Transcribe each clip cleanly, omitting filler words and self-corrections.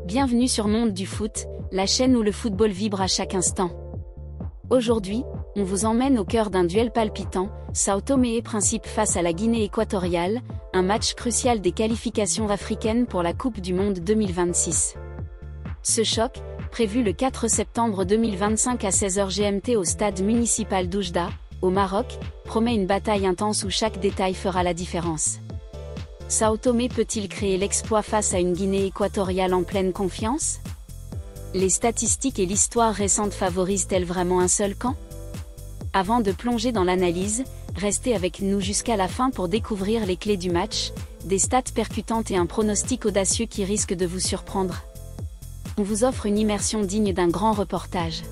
Bienvenue sur Monde du Foot, la chaîne où le football vibre à chaque instant. Aujourd'hui, on vous emmène au cœur d'un duel palpitant, Sao Tomé et Principe face à la Guinée équatoriale, un match crucial des qualifications africaines pour la Coupe du Monde 2026. Ce choc, prévu le 4 septembre 2025 à 16h GMT au stade municipal d'Oujda, au Maroc, promet une bataille intense où chaque détail fera la différence. Sao Tomé peut-il créer l'exploit face à une Guinée équatoriale en pleine confiance? Les statistiques et l'histoire récente favorisent-elles vraiment un seul camp? Avant de plonger dans l'analyse, restez avec nous jusqu'à la fin pour découvrir les clés du match, des stats percutantes et un pronostic audacieux qui risque de vous surprendre. On vous offre une immersion digne d'un grand reportage.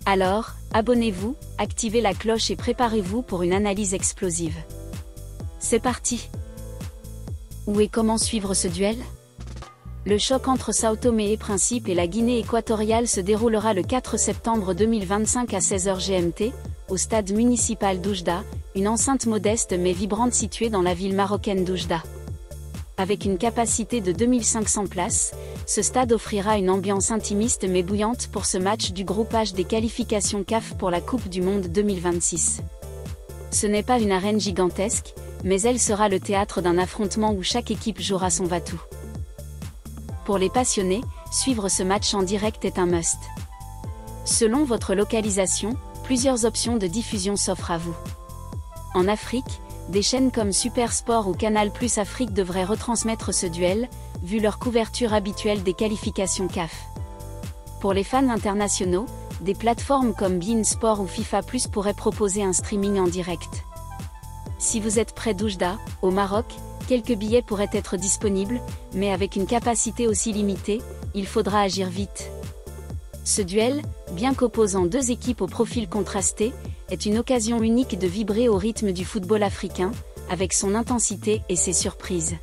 Alors, abonnez-vous, activez la cloche et préparez-vous pour une analyse explosive. C'est parti! Où et comment suivre ce duel? Le choc entre Sao Tomé et Principe et la Guinée équatoriale se déroulera le 4 septembre 2025 à 16h GMT, au stade municipal d'Oujda, une enceinte modeste mais vibrante située dans la ville marocaine d'Oujda. Avec une capacité de 2500 places, ce stade offrira une ambiance intimiste mais bouillante pour ce match du groupe H des qualifications CAF pour la Coupe du Monde 2026. Ce n'est pas une arène gigantesque, mais elle sera le théâtre d'un affrontement où chaque équipe jouera son va-tout. Pour les passionnés, suivre ce match en direct est un must. Selon votre localisation, plusieurs options de diffusion s'offrent à vous. En Afrique, des chaînes comme Super Sport ou Canal+ Afrique devraient retransmettre ce duel, vu leur couverture habituelle des qualifications CAF. Pour les fans internationaux, des plateformes comme beIN Sport ou FIFA+ pourraient proposer un streaming en direct. Si vous êtes près d'Oujda, au Maroc, quelques billets pourraient être disponibles, mais avec une capacité aussi limitée, il faudra agir vite. Ce duel, bien qu'opposant deux équipes au profil contrasté, est une occasion unique de vibrer au rythme du football africain, avec son intensité et ses surprises.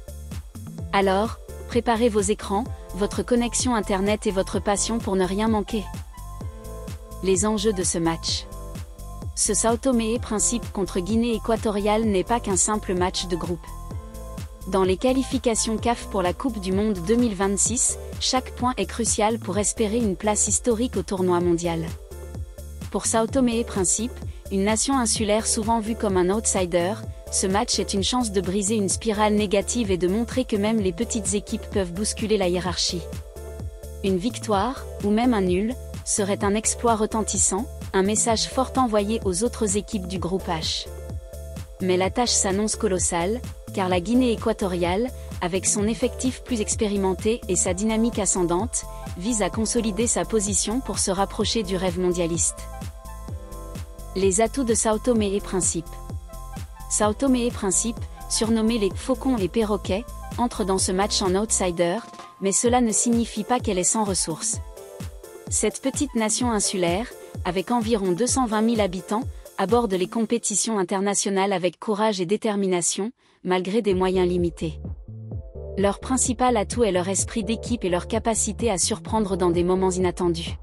Alors, préparez vos écrans, votre connexion internet et votre passion pour ne rien manquer. Les enjeux de ce match. Ce Sao Tomé et Principe contre Guinée équatoriale n'est pas qu'un simple match de groupe. Dans les qualifications CAF pour la Coupe du Monde 2026, chaque point est crucial pour espérer une place historique au tournoi mondial. Pour Sao Tomé et Principe, une nation insulaire souvent vue comme un outsider, ce match est une chance de briser une spirale négative et de montrer que même les petites équipes peuvent bousculer la hiérarchie. Une victoire, ou même un nul, serait un exploit retentissant, un message fort envoyé aux autres équipes du groupe H. Mais la tâche s'annonce colossale, car la Guinée équatoriale, avec son effectif plus expérimenté et sa dynamique ascendante, vise à consolider sa position pour se rapprocher du rêve mondialiste. Les atouts de Sao Tomé et Principe. Sao Tomé et Principe, surnommés les Faucons et Perroquets, entrent dans ce match en outsider, mais cela ne signifie pas qu'elle est sans ressources. Cette petite nation insulaire, avec environ 220 000 habitants, aborde les compétitions internationales avec courage et détermination, malgré des moyens limités. Leur principal atout est leur esprit d'équipe et leur capacité à surprendre dans des moments inattendus.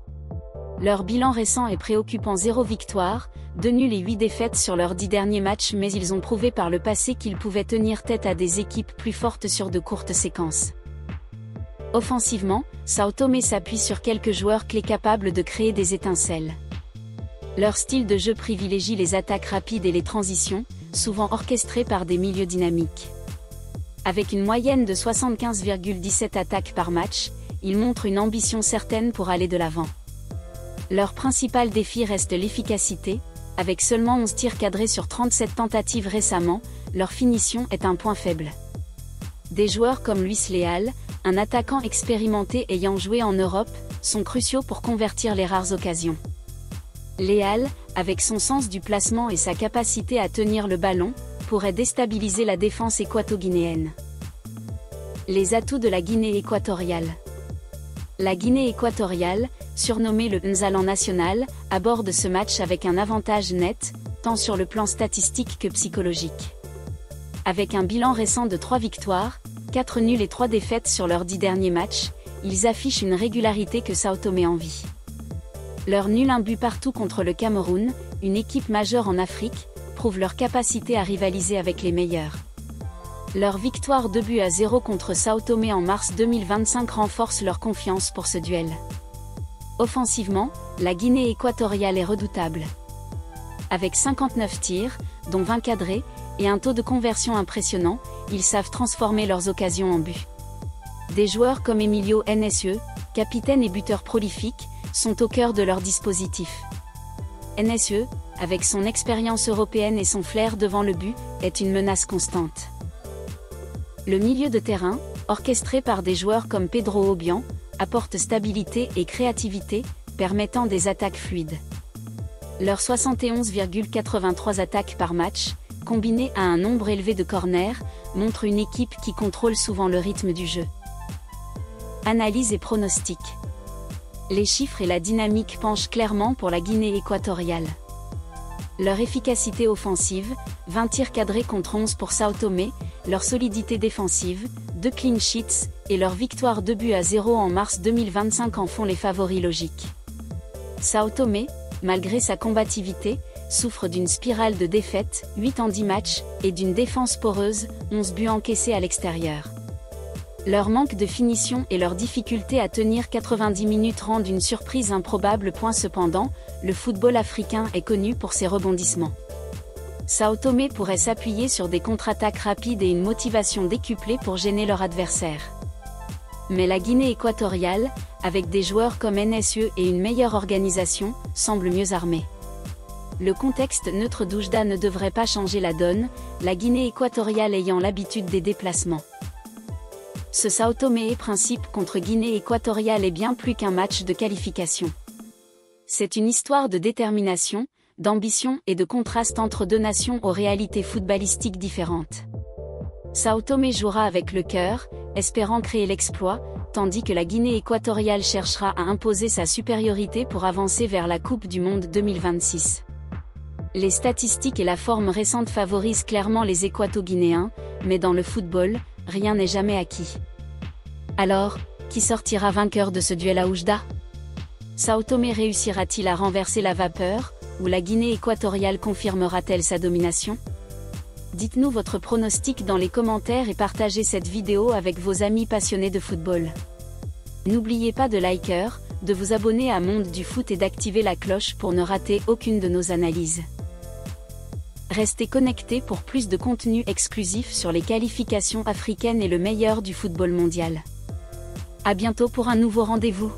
Leur bilan récent est préoccupant: 0 victoire, 2 nuls et 8 défaites sur leurs 10 derniers matchs, mais ils ont prouvé par le passé qu'ils pouvaient tenir tête à des équipes plus fortes sur de courtes séquences. Offensivement, Sao Tomé s'appuie sur quelques joueurs clés capables de créer des étincelles. Leur style de jeu privilégie les attaques rapides et les transitions, souvent orchestrées par des milieux dynamiques. Avec une moyenne de 75,17 attaques par match, ils montrent une ambition certaine pour aller de l'avant. Leur principal défi reste l'efficacité, avec seulement 11 tirs cadrés sur 37 tentatives récemment, leur finition est un point faible. Des joueurs comme Luis Leal, un attaquant expérimenté ayant joué en Europe, sont cruciaux pour convertir les rares occasions. Leal, avec son sens du placement et sa capacité à tenir le ballon, pourrait déstabiliser la défense équato-guinéenne. Les atouts de la Guinée équatoriale. La Guinée équatoriale, surnommée le Nzalan national, aborde ce match avec un avantage net, tant sur le plan statistique que psychologique. Avec un bilan récent de 3 victoires, 4 nuls et 3 défaites sur leurs 10 derniers matchs, ils affichent une régularité que Sao Tomé envie. Leur nul un but partout contre le Cameroun, une équipe majeure en Afrique, prouve leur capacité à rivaliser avec les meilleurs. Leur victoire 2-0 contre Sao Tomé en mars 2025 renforce leur confiance pour ce duel. Offensivement, la Guinée équatoriale est redoutable. Avec 59 tirs, dont 20 cadrés, et un taux de conversion impressionnant, ils savent transformer leurs occasions en but. Des joueurs comme Emilio Nse, capitaine et buteur prolifique, sont au cœur de leur dispositif. Nse, avec son expérience européenne et son flair devant le but, est une menace constante. Le milieu de terrain, orchestré par des joueurs comme Pedro Obiang, apporte stabilité et créativité, permettant des attaques fluides. Leurs 71,83 attaques par match, combinées à un nombre élevé de corners, montrent une équipe qui contrôle souvent le rythme du jeu. Analyse et pronostic. Les chiffres et la dynamique penchent clairement pour la Guinée équatoriale. Leur efficacité offensive, 20 tirs cadrés contre 11 pour Sao Tomé, leur solidité défensive, 2 clean sheets, et leur victoire 2-0 en mars 2025 en font les favoris logiques. Sao Tomé, malgré sa combativité, souffre d'une spirale de défaites, 8 en 10 matchs, et d'une défense poreuse, 11 buts encaissés à l'extérieur. Leur manque de finition et leur difficulté à tenir 90 minutes rendent une surprise improbable. Cependant, le football africain est connu pour ses rebondissements. Sao Tomé pourrait s'appuyer sur des contre-attaques rapides et une motivation décuplée pour gêner leur adversaire. Mais la Guinée équatoriale, avec des joueurs comme Nse et une meilleure organisation, semble mieux armée. Le contexte neutre d'Oujda ne devrait pas changer la donne, la Guinée équatoriale ayant l'habitude des déplacements. Ce Sao Tomé et Principe contre Guinée équatoriale est bien plus qu'un match de qualification. C'est une histoire de détermination, d'ambition et de contraste entre deux nations aux réalités footballistiques différentes. Sao Tomé jouera avec le cœur, espérant créer l'exploit, tandis que la Guinée équatoriale cherchera à imposer sa supériorité pour avancer vers la Coupe du Monde 2026. Les statistiques et la forme récente favorisent clairement les Équato-Guinéens, mais dans le football, rien n'est jamais acquis. Alors, qui sortira vainqueur de ce duel à Oujda? Sao Tomé réussira-t-il à renverser la vapeur, ou la Guinée équatoriale confirmera-t-elle sa domination? Dites-nous votre pronostic dans les commentaires et partagez cette vidéo avec vos amis passionnés de football. N'oubliez pas de liker, de vous abonner à Monde du Foot et d'activer la cloche pour ne rater aucune de nos analyses. Restez connectés pour plus de contenu exclusif sur les qualifications africaines et le meilleur du football mondial. À bientôt pour un nouveau rendez-vous.